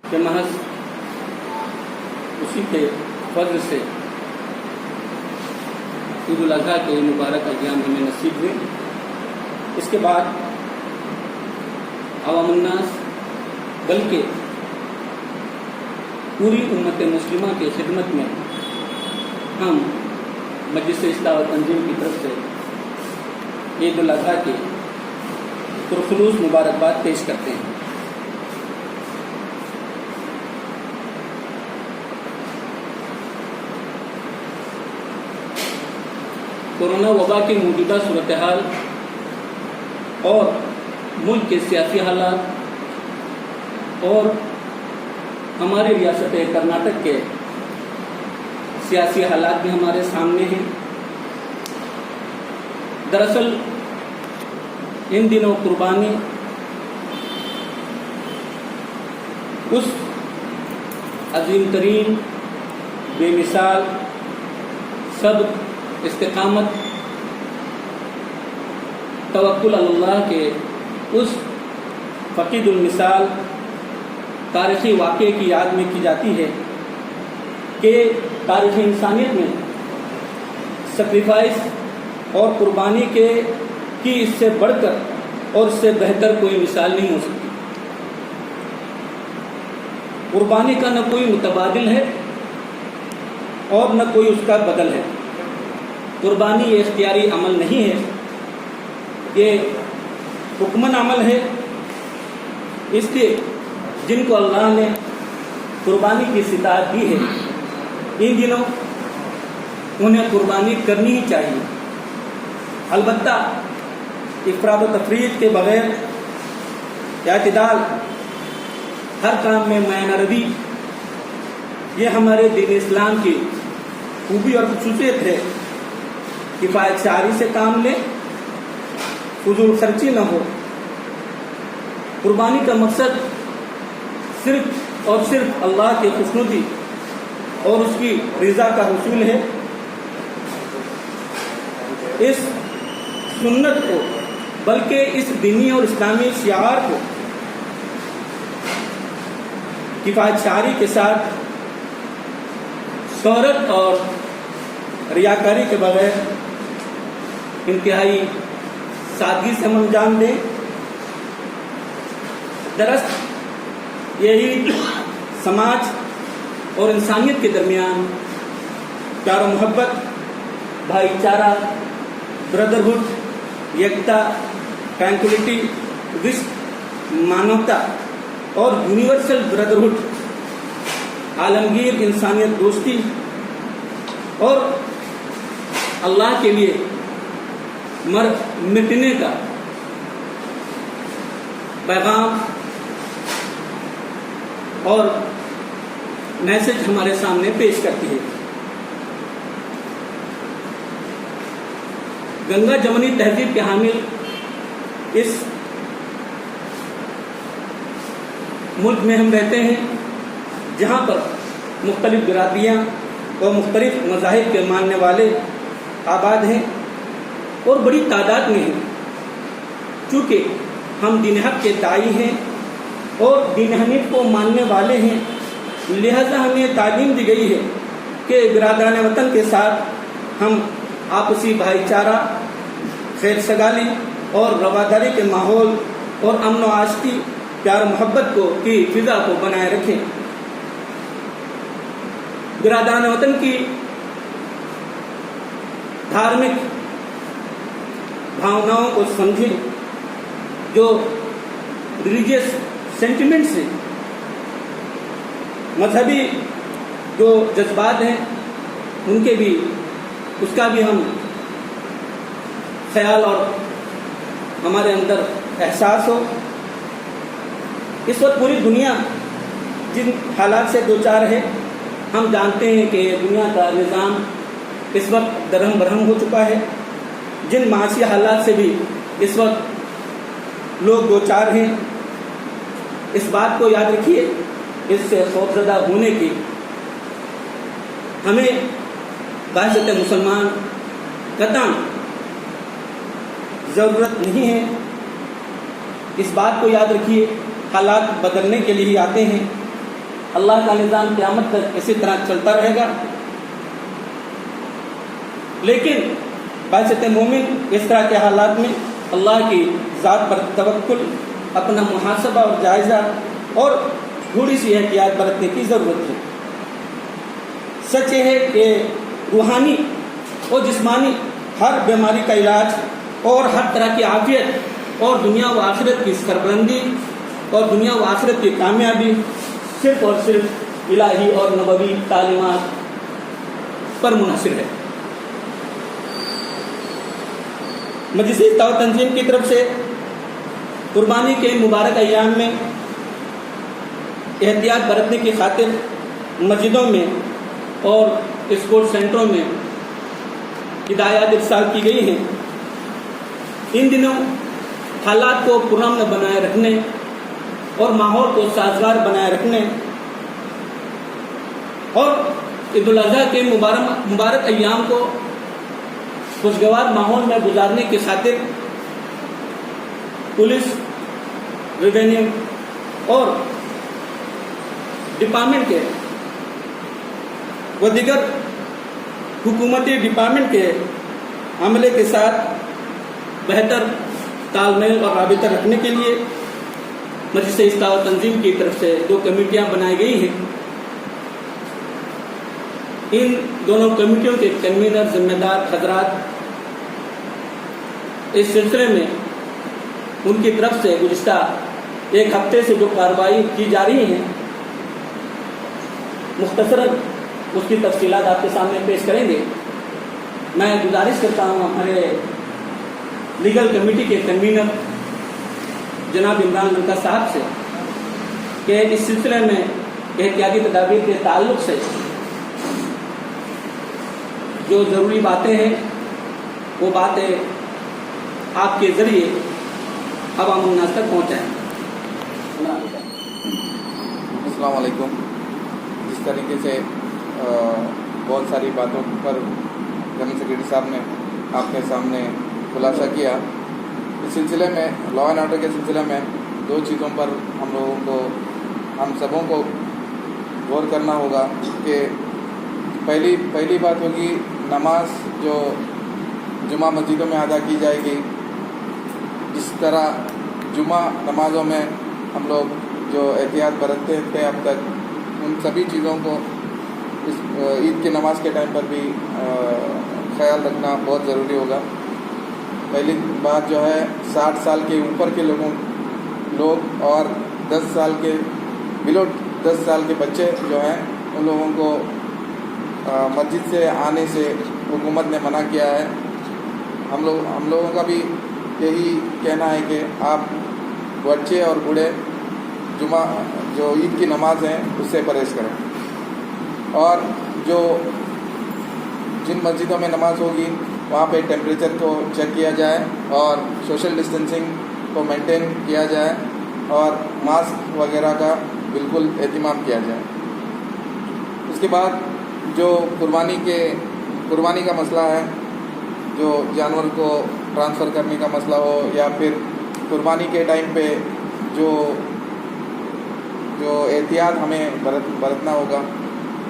کہ محض اسی کے فضل سے عید الاضحیٰ کے مبارک ایام ہمیں نصیب ہوئے۔ اس کے بعد عوام الناس بلکہ پوری امت مسلمہ کی خدمت میں ہم مجلس اصلاح و تنظیم کی طرف سے عید الاضحیٰ کی پرخلوص مبارکباد پیش کرتے ہیں۔ کورونا وبا کی موجودہ صورتحال اور ملک کے سیاسی حالات اور ہماری ریاست کرناٹک کے سیاسی حالات بھی ہمارے سامنے ہیں۔ دراصل ان دنوں قربانی اس عظیم ترین بے مثال صبر، استقامت، توکل اللہ کے اس فقید المثال تاریخی واقعے کی یاد میں کی جاتی ہے کہ تاریخ انسانیت میں سیکریفائس اور قربانی کی اس سے بڑھ کر اور اس سے بہتر کوئی مثال نہیں ہو سکتی۔ قربانی کا نہ کوئی متبادل ہے اور نہ کوئی اس کا بدل ہے۔ قربانی یہ اختیاری عمل نہیں ہے، یہ حکمن عمل ہے۔ اس لیے جن کو اللہ نے قربانی کی استطاعت دی ہے ان دنوں انہیں قربانی کرنی ہی چاہیے۔ البتہ افراد و تفریط کے بغیر اعتدال، ہر کام میں معینہ روی، یہ ہمارے دین اسلام کی خوبی اور خصوصیت ہے۔ کفایت شعاری سے کام لیں، فضول خرچی نہ ہو۔ قربانی کا مقصد صرف اور صرف اللہ کی خوشنودی اور اس کی رضا کا حصول ہے۔ اس سنت کو بلکہ اس دینی اور اسلامی شعار کو کفایت شعاری کے ساتھ شہرت اور ریاکاری کے بغیر انتہائی سادگی سے ہم انجام دیں۔ درست یہی سماج اور انسانیت کے درمیان پیار و محبت، بھائی چارہ، بردرہڈ، یکتا، ٹرانکولیٹی، وشو، مانوتا اور یونیورسل بردرہڈ، عالمگیر انسانیت دوستی اور اللہ کے لیے مر مٹنے کا پیغام اور میسج ہمارے سامنے پیش کرتی ہے۔ گنگا جمنی تہذیب کے حامل اس ملک میں ہم رہتے ہیں جہاں پر مختلف برادریاں اور مختلف مذاہب کے ماننے والے آباد ہیں اور بڑی تعداد میں ہیں۔ چونکہ ہم دین حق کے داعی ہیں اور دین حنیف کو ماننے والے ہیں، لہذا ہمیں تعلیم دی گئی ہے کہ برادران وطن کے ساتھ ہم آپسی بھائی چارہ، خیر سگالی اور رواداری کے ماحول اور امن و آشتی، پیار و محبت کی فضا کو بنائے رکھیں۔ برادران وطن کی دھارمک بھاوناؤں کو سمجھیں، جو ریلیجیس سینٹیمنٹس ہیں، مذہبی جو جذبات ہیں، ان کے بھی اس کا بھی ہم خیال اور ہمارے اندر احساس ہو۔ اس وقت پوری دنیا جن حالات سے دوچار ہے، ہم جانتے ہیں کہ دنیا کا نظام اس وقت درہم برہم ہو چکا ہے۔ جن معاشی حالات سے بھی اس وقت لوگ دوچار ہیں، اس بات کو یاد رکھیے، اس سے خوفزدہ ہونے کی ہمیں بحثیت مسلمان قطعاً ضرورت نہیں ہے۔ اس بات کو یاد رکھیے، حالات بدلنے کے لیے آتے ہیں، اللہ کا نظام قیامت تک اسی طرح چلتا رہے گا. لیکن بعثت مومن اس طرح کے حالات میں اللہ کی ذات پر توکل، اپنا محاسبہ اور جائزہ اور تھوڑی سی احتیاط برتنے کی ضرورت ہے. سچ یہ ہے کہ روحانی اور جسمانی ہر بیماری کا علاج اور ہر طرح کی عافیت اور دنیا و آخرت کی سربلندی اور دنیا و آخرت کی کامیابی صرف اور صرف الہی اور نبوی تعلیمات پر منحصر ہے. مجلس اتحاد تنظیم کی طرف سے قربانی کے مبارک ایام میں احتیاط برتنے کی خاطر مسجدوں میں اور اسپورٹ سینٹروں میں ہدایات ارسال کی گئی ہیں. ان دنوں حالات کو پرامن بنائے رکھنے اور ماحول کو سازگار بنائے رکھنے اور عید الاضحیٰ کے مبارک ایام کو خوشگوار ماحول میں گزارنے کی خاطر پولیس، ریونیو اور ڈپارٹمنٹ کے و دیگر حکومتی ڈپارٹمنٹ کے عملے کے ساتھ بہتر تال میل اور رابطہ رکھنے کے لیے مجلس اتحاد تنظیم کی طرف سے 2 کمیٹیاں بنائی گئی ہیں. ان دونوں کمیٹیوں کے کنوینر ذمہ دار حضرات اس سلسلے میں ان کی طرف سے گزشتہ 1 ہفتے سے جو کارروائی کی جا رہی ہیں مختصراً اس کی تفصیلات آپ کے سامنے پیش کریں گے. میں گزارش کرتا ہوں ہمارے لیگل کمیٹی کے کنوینر جناب عمران لنکا صاحب سے کہ اس سلسلے میں احتیاطی تدابیر کے تعلق سے جو ضروری باتیں ہیں وہ باتیں آپ کے ذریعے عوام الناس تک پہنچائیں. السلام علیکم. جس طریقے سے بہت ساری باتوں پر جنرل سیکرٹری صاحب نے آپ کے سامنے خلاصہ کیا، اس سلسلے میں لا اینڈ آرڈر کے سلسلے میں 2 چیزوں پر ہم سبوں کو غور کرنا ہوگا کہ پہلی بات ہوگی نماز جو جمعہ مسجدوں میں ادا کی جائے گی. جس طرح جمعہ نمازوں میں ہم لوگ جو احتیاط برتتے تھے اب تک، ان سبھی چیزوں کو اس عید کی نماز کے ٹائم پر بھی خیال رکھنا بہت ضروری ہوگا. پہلی بات جو ہے 60 سال کے اوپر کے لوگ اور 10 سال کے بلو 10 سال کے بچے جو ہیں ان لوگوں کو مسجد سے آنے سے حکومت نے منع کیا ہے. ہم لوگوں کا بھی یہی کہنا ہے کہ آپ بچے اور بوڑھے جمعہ جو عید کی نماز ہیں اس سے پرہیز کریں، اور جن مسجدوں میں نماز ہوگی وہاں پہ ٹیمپریچر کو چیک کیا جائے اور سوشل ڈسٹینسنگ کو مینٹین کیا جائے اور ماسک وغیرہ کا بالکل اہتمام کیا جائے. اس کے بعد جو قربانی کا مسئلہ ہے، جو جانور کو ٹرانسفر کرنے کا مسئلہ ہو یا پھر قربانی کے ٹائم پہ جو احتیاط ہمیں برتنا ہوگا.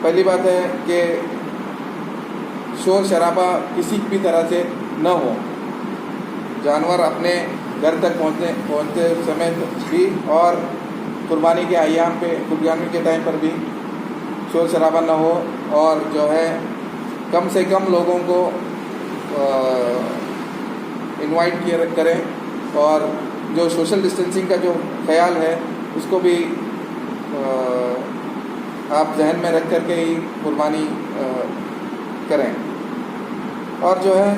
پہلی بات ہے کہ شور شرابہ کسی بھی طرح سے نہ ہو. جانور اپنے گھر تک پہنچتے سمے بھی اور قربانی کے ایام پہ قربانی کے ٹائم پر بھی شور شرابہ نہ ہو، اور جو ہے کم سے کم لوگوں کو انوائٹ کریں، اور جو سوشل ڈسٹینسنگ کا جو خیال ہے اس کو بھی آپ ذہن میں رکھ کر کے ہی قربانی کریں. اور جو ہے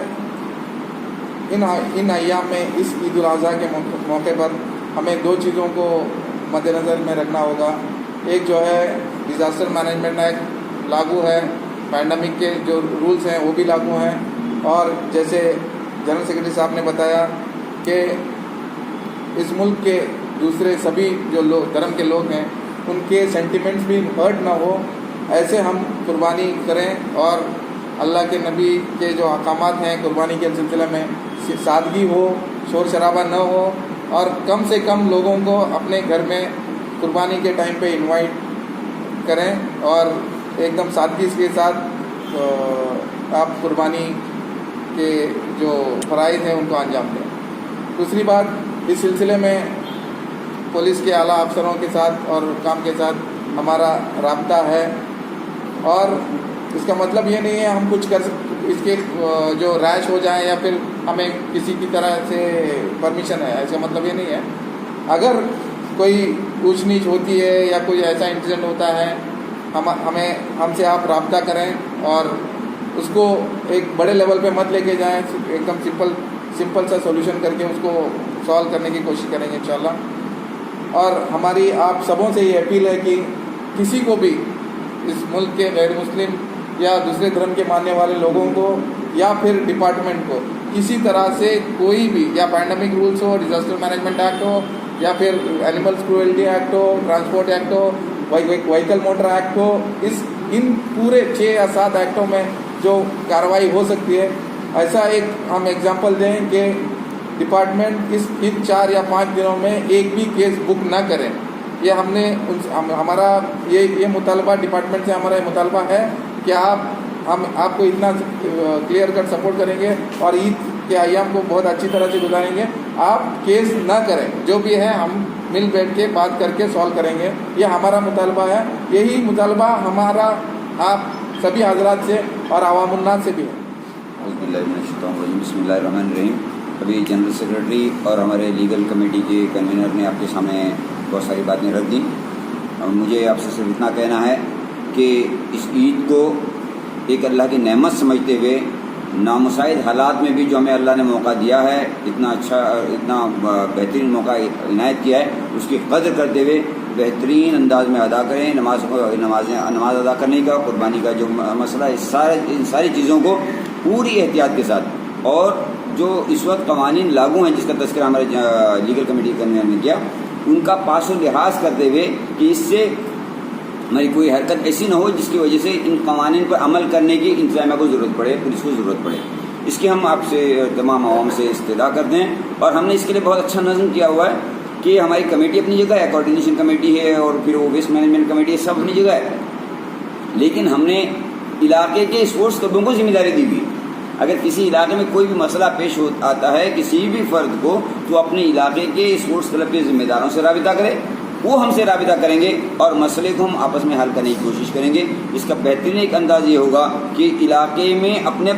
ان ایام میں اس عید الاضحیٰ کے موقع پر ہمیں 2 چیزوں کو مد نظر میں رکھنا ہوگا. ایک جو ہے ڈیزاسٹر مینجمنٹ ایکٹ لاگو ہے، پینڈیمک کے جو رولز ہیں وہ بھی لاگو ہیں، اور جیسے جنرل سیکرٹری صاحب نے بتایا کہ اس ملک کے دوسرے سبھی جو دھرم کے لوگ ہیں ان کے سینٹیمنٹس بھی ہرٹ نہ ہو، ایسے ہم قربانی کریں، اور اللہ کے نبی کے جو احکامات ہیں قربانی کے سلسلے میں سادگی ہو، شور شرابہ نہ ہو، اور کم سے کم لوگوں کو اپنے گھر میں قربانی کے ٹائم پہ انوائٹ کریں اور ایک دم سادگی کے ساتھ آپ قربانی کے جو فرائض ہیں ان کو انجام دیں. دوسری بات، اس سلسلے میں پولیس کے اعلیٰ افسروں کے ساتھ اور حکام کے ساتھ ہمارا رابطہ ہے، اور اس کا مطلب یہ نہیں ہے ہم کچھ کر اس کے جو ریش ہو جائیں یا پھر ہمیں کسی کی طرح سے پرمیشن ہے، اس کا مطلب یہ نہیں ہے. اگر کوئی اونچ نیچ ہوتی ہے یا کوئی ایسا انسیڈنٹ ہوتا ہے، ہم سے آپ رابطہ کریں اور اس کو ایک بڑے لیول پہ مت لے کے جائیں، ایک دم سمپل سا سولوشن کر کے اس کو سالو کرنے کی کوشش کریں گے انشاءاللہ. اور ہماری آپ سبوں سے یہ اپیل ہے کہ کسی کو بھی اس ملک کے غیر مسلم یا دوسرے دھرم کے ماننے والے لوگوں کو یا پھر ڈپارٹمنٹ کو کسی طرح سے کوئی بھی، یا پینڈیمک رولس ہو، ڈیزاسٹر مینجمنٹ ایکٹ ہو، یا پھر اینیملز کروئلٹی ایکٹ ہو، ٹرانسپورٹ ایکٹ ہو، وہیکل موٹر ایکٹ ہو، ان پورے 6 یا 7 ایکٹوں میں جو کارروائی ہو سکتی ہے، ایسا ایک ہم ایگزامپل دیں کہ ڈپارٹمنٹ ان 4 یا 5 دنوں میں ایک بھی کیس بک نہ کریں. یہ ہم نے ہمارا یہ مطالبہ ڈپارٹمنٹ سے ہمارا یہ مطالبہ ہے کہ آپ کو اتنا کلیئر کٹ سپورٹ کریں گے اور عید کے ایام کو بہت اچھی طرح سے گزاریں گے. آپ کیس نہ کریں، جو بھی ہے ہم مل بیٹھ کے بات کر کے سالو کریں گے. یہ ہمارا مطالبہ ہے. یہی مطالبہ ہمارا آپ سبھی حضرات سے اور عوام الناس سے بھی ہے. بسم اللہ الرحمن الرحیم. ابھی جنرل سیکرٹری اور ہمارے لیگل کمیٹی کے کنوینر نے آپ کے سامنے بہت ساری باتیں رکھ دیں. مجھے آپ سے صرف اتنا کہنا ہے کہ اس عید کو ایک اللہ کی نعمت سمجھتے ہوئے نامساعد حالات میں بھی جو ہمیں اللہ نے موقع دیا ہے، اتنا اچھا اتنا بہترین موقع عنایت کیا ہے، اس کی قدر کرتے ہوئے بہترین انداز میں ادا کریں. نماز ادا کرنے کا، قربانی کا جو مسئلہ ہے، ان ساری چیزوں کو پوری احتیاط کے ساتھ، اور جو اس وقت قوانین لاگو ہیں جس کا تذکرہ ہمارے لیگل کمیٹی کنوینر نے کیا، ان کا پاس و لحاظ کرتے ہوئے کہ اس سے ہماری کوئی حرکت ایسی نہ ہو جس کی وجہ سے ان قوانین پر عمل کرنے کی انتظامیہ کو ضرورت پڑے، پولیس کو ضرورت پڑے. اس کی ہم آپ سے تمام عوام سے استدعا کرتے ہیں. اور ہم نے اس کے لیے بہت اچھا نظم کیا ہوا ہے کہ ہماری کمیٹی اپنی جگہ ہے، کوآرڈینیشن کمیٹی ہے، اور پھر وہ ویسٹ مینجمنٹ کمیٹی ہے، سب اپنی جگہ ہے. لیکن ہم نے علاقے کے اسپورٹس کلبوں کو ذمہ داری دی ہوئی. اگر کسی علاقے میں کوئی بھی مسئلہ پیش آتا ہے کسی بھی فرد کو، تو اپنے علاقے کے اسپورٹس کلب کے ذمہ داروں سے رابطہ کرے، وہ ہم سے رابطہ کریں گے اور مسئلے کو ہم آپس میں حل کرنے کی کوشش کریں گے. اس کا بہترین ایک انداز یہ ہوگا کہ علاقے میں اپنے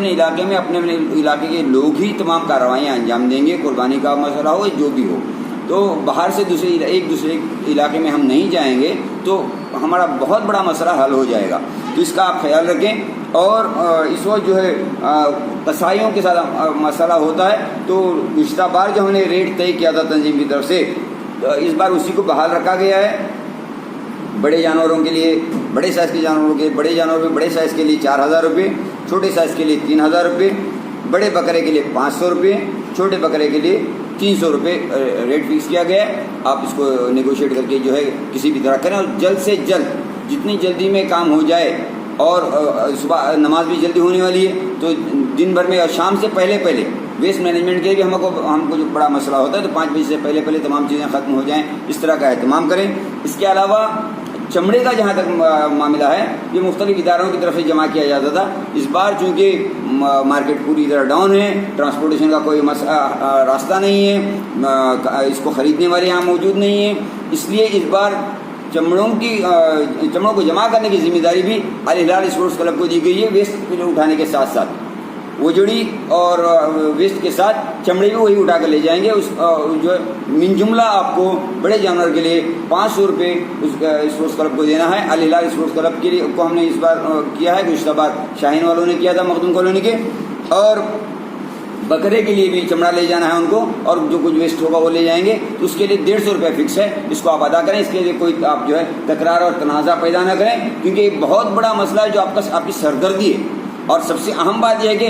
علاقے کے لوگ ہی تمام کارروائیاں انجام دیں گے. قربانی کا مسئلہ ہو، جو بھی ہو، تو باہر سے ایک دوسرے علاقے میں ہم نہیں جائیں گے تو ہمارا بہت بڑا مسئلہ حل ہو جائے گا. تو اس کا آپ خیال رکھیں. اور اس وقت جو ہے قصائیوں کے ساتھ مسئلہ ہوتا ہے، تو گزشتہ بار جو ہم نے ریٹ طے کیا تھا تنظیم کی طرف سے، اس بار اسی کو بحال رکھا گیا ہے. بڑے جانوروں کے لیے، بڑے سائز کے جانوروں کے، بڑے جانوروں میں بڑے سائز کے لیے 4000 روپے، چھوٹے سائز کے لیے 3000 روپے، بڑے بکرے کے لیے 500 روپے، چھوٹے بکرے کے لیے 300 روپے ریٹ فکس کیا گیا ہے. آپ اس کو نیگوشیٹ کر کے جو ہے کسی بھی طرح کریں، اور جلد سے جلد جتنی جلدی میں کام ہو جائے. اور صبح نماز بھی جلدی ہونے والی ہے، تو دن بھر میں اور شام سے پہلے ویسٹ مینجمنٹ کے لیے بھی ہم کو جو بڑا مسئلہ ہوتا ہے تو 5 بجے سے پہلے تمام چیزیں ختم ہو جائیں، اس طرح کا اہتمام کریں. اس کے علاوہ چمڑے کا جہاں تک معاملہ ہے، یہ مختلف اداروں کی طرف سے جمع کیا جاتا تھا. اس بار چونکہ مارکیٹ پوری طرح ڈاؤن ہے، ٹرانسپورٹیشن کا کوئی راستہ نہیں ہے، اس کو خریدنے والے یہاں موجود نہیں ہیں، اس لیے اس بار چمڑوں کو جمع کرنے کی ذمہ داری بھی الہلال اسپورٹس کلب کو دی گئی ہے. ویسٹ اٹھانے کے ساتھ ساتھ وجڑی اور ویسٹ کے ساتھ چمڑے بھی وہی اٹھا کر لے جائیں گے. اس جو ہے من جملہ آپ کو بڑے جانور کے لیے 500 روپے اس اسپورٹس کلب کو دینا ہے. الہلال اسپورٹس کلب کے لیے کو ہم نے اس بار کیا ہے، گزشتہ بار شاہین والوں نے کیا تھا مخدوم کالونی کے. اور بکرے کے لیے بھی چمڑا لے جانا ہے ان کو، اور جو کچھ ویسٹ ہوگا وہ لے جائیں گے. تو اس کے لیے 150 روپے فکس ہے، اس کو آپ ادا کریں. اس کے لیے کوئی آپ جو ہے تکرار اور تنازع پیدا نہ کریں، کیونکہ ایک بہت بڑا مسئلہ ہے جو آپ کی سردردی ہے. اور سب سے اہم بات یہ ہے کہ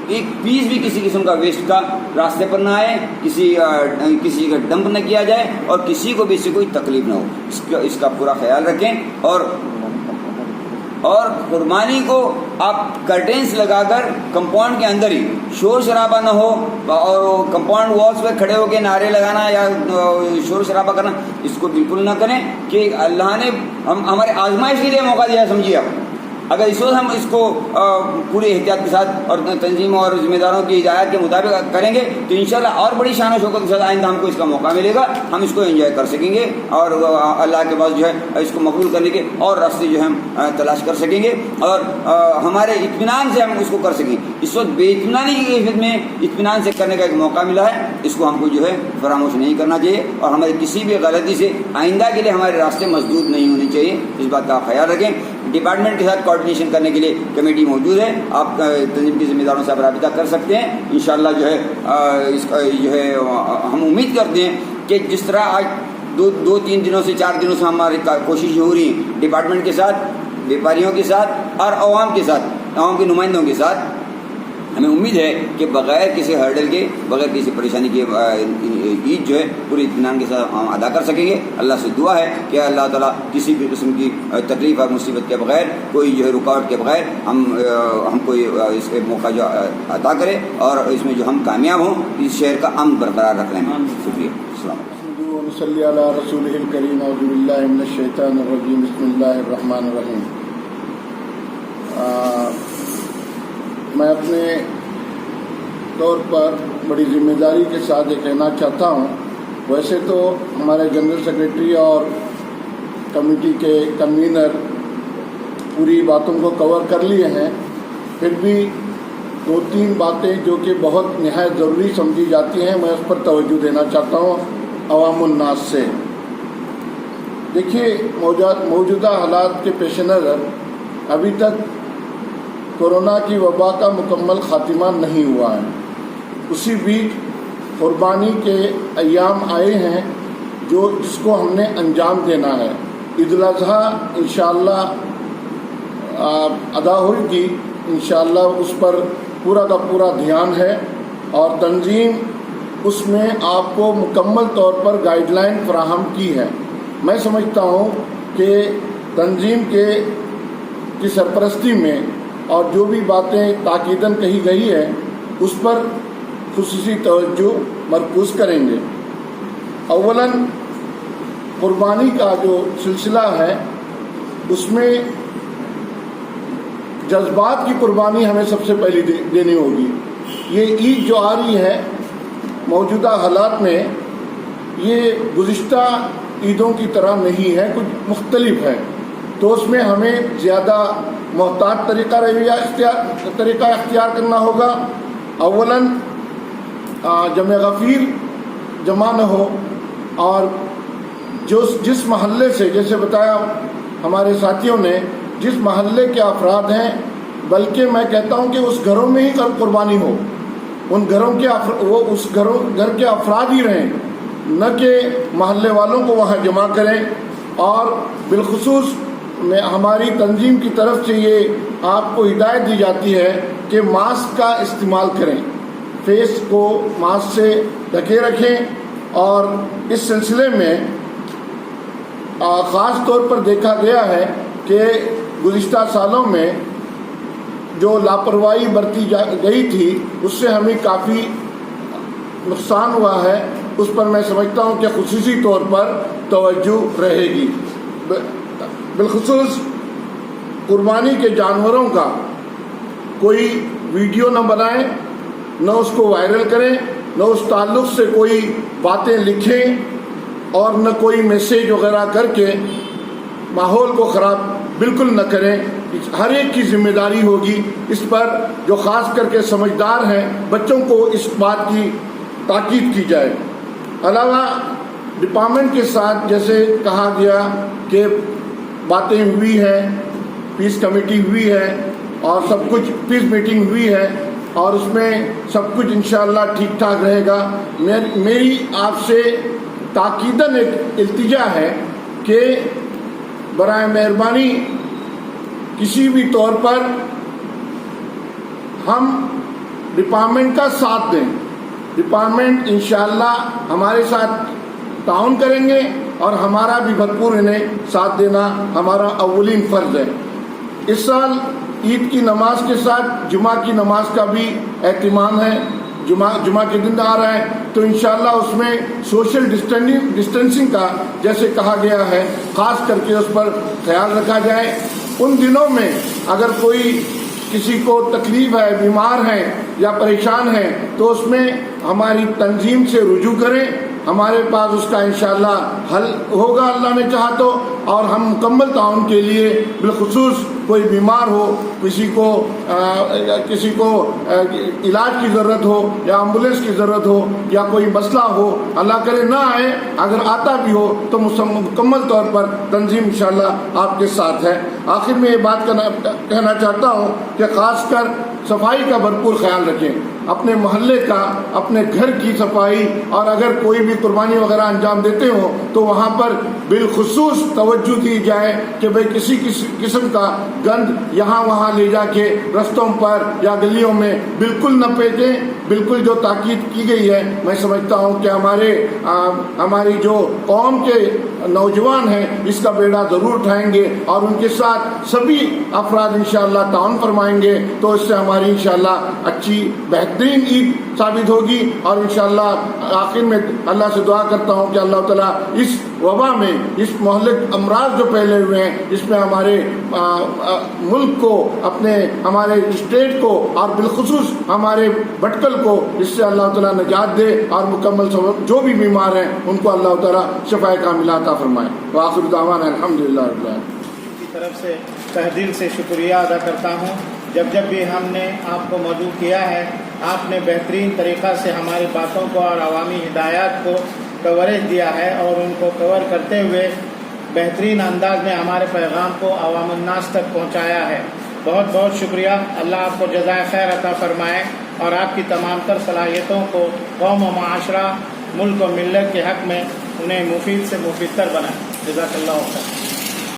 ایک پیس بھی کسی قسم کا ویسٹ کا راستے پر نہ آئے، کسی کا ڈمپ نہ کیا جائے، اور کسی کو بھی اس سے کوئی تکلیف نہ ہو. اس کا پورا خیال رکھیں. اور اور قربانی کو آپ کرٹنس لگا کر کمپاؤنڈ کے اندر ہی، شور شرابہ نہ ہو، اور کمپاؤنڈ والس پہ کھڑے ہو کے نعرے لگانا یا شور شرابہ کرنا اس کو بالکل نہ کریں، کہ اللہ نے ہمارے آزمائش کے لیے موقع دیا، سمجھیے آپ۔ اگر اس وقت ہم اس کو پوری احتیاط کے ساتھ اور تنظیم اور ذمہ داروں کی ہدایت کے مطابق کریں گے تو انشاءاللہ اور بڑی شان و شوکت کے ساتھ آئندہ ہم کو اس کا موقع ملے گا، ہم اس کو انجوائے کر سکیں گے، اور اللہ کے پاس جو ہے اس کو مقبول کرنے کے اور راستے جو ہے ہم تلاش کر سکیں گے، اور ہمارے اطمینان سے ہم اس کو کر سکیں۔ اس وقت بے اطمینانی کی کیفیت میں اطمینان سے کرنے کا ایک موقع ملا ہے، اس کو ہم کو جو ہے فراموش نہیں کرنا چاہیے، اور ہماری کسی بھی غلطی سے آئندہ کے لیے ہمارے راستے مسدود نہیں ہونے چاہیے، اس بات کا خیال رکھیں۔ ڈپارٹمنٹ کے ساتھ کوآرڈینیشن کرنے کے لیے کمیٹی موجود ہے، آپ تنظیم کے ذمہ داروں سے رابطہ کر سکتے ہیں۔ انشاءاللہ جو ہے اس کا جو ہے ہم امید کرتے ہیں کہ جس طرح آج دو تین دنوں سے 4 دنوں سے ہماری کوشش ہو رہی ہے ڈپارٹمنٹ کے ساتھ، بیپاریوں کے ساتھ اور عوام کے ساتھ، عوام کے نمائندوں کے ساتھ، ہمیں امید ہے کہ بغیر کسی ہرڈل کے، بغیر کسی پریشانی کے عید جو ہے پوری اطمینان کے ساتھ ہم ادا کر سکیں گے۔ اللہ سے دعا ہے کہ اللہ تعالیٰ کسی بھی قسم کی تکلیف اور مصیبت کے بغیر، کوئی جو ہے رکاوٹ کے بغیر ہم کو اس کے موقع جو عطا کرے، اور اس میں جو ہم کامیاب ہوں، اس شہر کا امن برقرار رکھنے میں۔ شکریہ، السلام علیکم۔ صلی علی رسول الکریم، اعوذ باللہ من الشیطان الرجیم، بسم اللہ الرحمن الرحیم۔ میں اپنے طور پر بڑی ذمہ داری کے ساتھ یہ کہنا چاہتا ہوں، ویسے تو ہمارے جنرل سیکریٹری اور کمیٹی کے کنوینر پوری باتوں کو کور کر لیے ہیں، پھر بھی 2-3 باتیں جو کہ بہت نہایت ضروری سمجھی جاتی ہیں، میں اس پر توجہ دینا چاہتا ہوں عوام الناس سے۔ دیکھیے، موجودہ حالات کے پیش نظر ابھی تک کورونا کی وبا کا مکمل خاتمہ نہیں ہوا ہے، اسی بیچ قربانی کے ایام آئے ہیں جس کو ہم نے انجام دینا ہے۔ عید الاضحیٰ انشاءاللہ ادا ہوگی، انشاءاللہ اس پر پورا کا پورا دھیان ہے، اور تنظیم اس میں آپ کو مکمل طور پر گائیڈ لائن فراہم کی ہے۔ میں سمجھتا ہوں کہ تنظیم کی سرپرستی میں اور جو بھی باتیں تاکیداً کہی گئی ہے اس پر خصوصی توجہ مرکوز کریں گے۔ اولاً قربانی کا جو سلسلہ ہے اس میں جذبات کی قربانی ہمیں سب سے پہلے دینی ہوگی۔ یہ عید جو آ رہی ہے موجودہ حالات میں، یہ گزشتہ عیدوں کی طرح نہیں ہے، کچھ مختلف ہے، تو اس میں ہمیں زیادہ محتاط طریقہ اختیار کرنا ہوگا۔ اولاً جمع غفیر جمع نہ ہو، اور جس محلے سے، جیسے بتایا ہمارے ساتھیوں نے، جس محلے کے افراد ہیں، بلکہ میں کہتا ہوں کہ اس گھروں میں ہی قربانی ہو، ان گھروں کے اس گھر کے افراد ہی رہیں، نہ کہ محلے والوں کو وہاں جمع کریں۔ اور بالخصوص ہماری تنظیم کی طرف سے یہ آپ کو ہدایت دی جاتی ہے کہ ماسک کا استعمال کریں، فیس کو ماسک سے ڈھکے رکھیں، اور اس سلسلے میں خاص طور پر دیکھا گیا ہے کہ گزشتہ سالوں میں جو لاپرواہی برتی گئی تھی اس سے ہمیں کافی نقصان ہوا ہے، اس پر میں سمجھتا ہوں کہ خصوصی طور پر توجہ رہے گی۔ بالخصوص قربانی کے جانوروں کا کوئی ویڈیو نہ بنائیں، نہ اس کو وائرل کریں، نہ اس تعلق سے کوئی باتیں لکھیں، اور نہ کوئی میسیج وغیرہ کر کے ماحول کو خراب بالکل نہ کریں۔ ہر ایک کی ذمہ داری ہوگی اس پر، جو خاص کر کے سمجھدار ہیں، بچوں کو اس بات کی تاکید کی جائے۔ علاوہ ڈپارٹمنٹ کے ساتھ جیسے کہا گیا کہ باتیں ہوئی ہیں، پیس کمیٹی ہوئی ہے، اور سب کچھ پیس میٹنگ ہوئی ہے، اور اس میں سب کچھ انشاءاللہ ٹھیک ٹھاک رہے گا۔ میری آپ سے تاکیداً ایک التجا ہے کہ برائے مہربانی کسی بھی طور پر ہم ڈپارٹمنٹ کا ساتھ دیں۔ ڈپارٹمنٹ انشاءاللہ ہمارے ساتھ تعاون کریں گے، اور ہمارا بھی بھرپور انہیں ساتھ دینا ہمارا اولین فرض ہے۔ اس سال عید کی نماز کے ساتھ جمعہ کی نماز کا بھی اہتمام ہے، جمعہ کے دن آ رہا ہے، تو انشاءاللہ اس میں سوشل ڈسٹینسنگ کا جیسے کہا گیا ہے خاص کر کے اس پر خیال رکھا جائے۔ ان دنوں میں اگر کوئی کسی کو تکلیف ہے، بیمار ہے یا پریشان ہے تو اس میں ہماری تنظیم سے رجوع کریں، ہمارے پاس اس کا انشاءاللہ حل ہوگا اللہ نے چاہا تو، اور ہم مکمل تعاون کے لیے بالخصوص کوئی بیمار ہو، کسی کو علاج کی ضرورت ہو یا ایمبولینس کی ضرورت ہو یا کوئی مسئلہ ہو، اللہ کرے نہ آئے، اگر آتا بھی ہو تو مکمل طور پر تنظیم انشاءاللہ آپ کے ساتھ ہے۔ آخر میں یہ بات کہنا چاہتا ہوں کہ خاص کر صفائی کا بھرپور خیال رکھیں، اپنے محلے کا، اپنے گھر کی صفائی، اور اگر کوئی بھی قربانی وغیرہ انجام دیتے ہوں تو وہاں پر بالخصوص توجہ دی جائے کہ بھئی کسی قسم کا گند یہاں وہاں لے جا کے رستوں پر یا گلیوں میں بالکل نہ پھینکیں۔ بالکل جو تاکید کی گئی ہے، میں سمجھتا ہوں کہ ہماری جو قوم کے نوجوان ہیں اس کا بیڑا ضرور اٹھائیں گے اور ان کے ساتھ سبھی افراد انشاءاللہ تعاون فرمائیں گے، تو اس سے ہماری انشاءاللہ اچھی بہترین عید ثابت ہوگی۔ اور انشاءاللہ آخر میں اللہ سے دعا کرتا ہوں کہ اللہ تعالیٰ اس وبا میں، اس مہلک امراض جو پھیلے ہوئے ہیں، اس میں ہمارے ملک کو، ہمارے اسٹیٹ کو اور بالخصوص ہمارے بھٹکل کو اس سے اللہ تعالیٰ نجات دے، اور مکمل جو بھی بیمار ہیں ان کو اللہ تعالیٰ شفا کاملہ عطا فرمائے۔ وآخر دعوانا الحمدللہ رب العالمین۔ کی طرف سے تہ دل سے شکریہ ادا کرتا ہوں۔ جب بھی ہم نے آپ کو مدعو کیا ہے، آپ نے بہترین طریقہ سے ہماری باتوں کو اور عوامی ہدایات کو کوریج دیا ہے، اور ان کو کور کرتے ہوئے بہترین انداز میں ہمارے پیغام کو عوام الناس تک پہنچایا ہے۔ بہت بہت شکریہ۔ اللہ آپ کو جزائے خیر عطا فرمائے اور آپ کی تمام تر صلاحیتوں کو قوم و معاشرہ، ملک و ملت کے حق میں انہیں مفید سے مفید تر بنائے۔ جزاک اللہ خیر۔